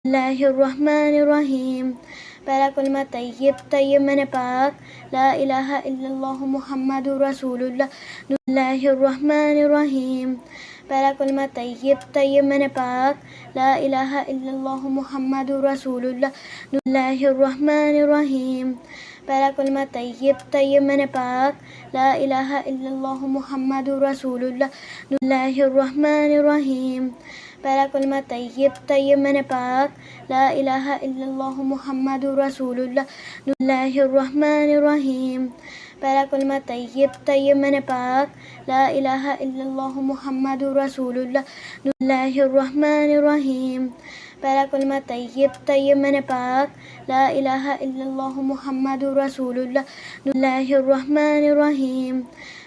اللہ الرحمن الرحیم، پہلا کلمہ طیب، طیب من پاک، لا الہ الا اللہ محمد رسول اللہ۔ اللہ الرحمن الرحیم، پہلا کلمہ طیب، طیب من پاک، لا الہ الا اللہ محمد رسول اللہ۔ اللہ الرحمن الرحیم، پہلا کلمہ طیب، طیب من پاک، لا الہ الا اللہ محمد رسول اللہ۔ اللہ الرحمن الرحیم، پہلا کلمہ طیب، طیب من پاک، لا الہ الا اللہ محمد رسول اللہ۔ اللہ الرحمن الرحیم، پہلا کلمہ طیب، طیب من پاک، لا الہ الا اللہ محمد رسول اللہ۔ اللہ الرحمن الرحیم، پہلا کلمہ طیب، طیب من پاک، لا الہ الا اللہ محمد رسول اللہ۔ اللہ الرحمن الرحیم،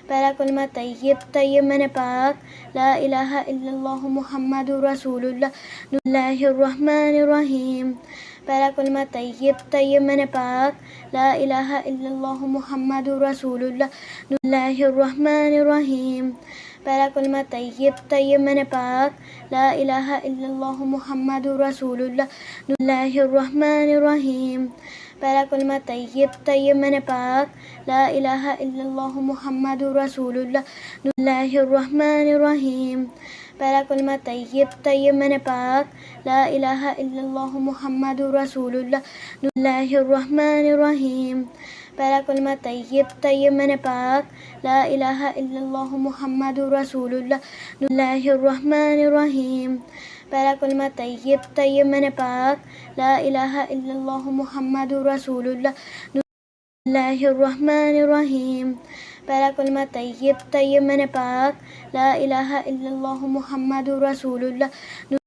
پہلا کلمہ طیب، طیب من پاک، لا الہ الا اللہ محمد رسول اللہ۔ اللہ الرحمن الرحیم، پہلا کلمہ طیب، طیب من پاک، لا الہ الا اللہ محمد رسول اللہ۔ اللہ الرحمن الرحیم، پہلا کلمہ طیب، طیب من پاک، لا الہ الا اللہ محمد رسول اللہ۔ اللہ الرحمن الرحیم، پہلا کلمہ طیب، طیب من پاک، لا الہ الا اللہ محمد رسول اللہ۔ اللہ الرحمن الرحیم، پہلا کلمہ طیب، طیب من پاک، لا الہ الا اللہ محمد رسول اللہ۔ اللہ الرحمن الرحیم، پہلا کلمہ طیب، طیب من پاک، لا الہ الا اللہ محمد رسول اللہ۔ اللہ الرحمن الرحیم، پہلا کلمہ طیب، طیب من پاک، لا الہ الا اللہ محمد رسول اللہ۔ اللہ الرحمن الرحیم، پہلا کلمہ طیب، طیب من پاک، لا الہ الا اللہ محمد رسول اللہ۔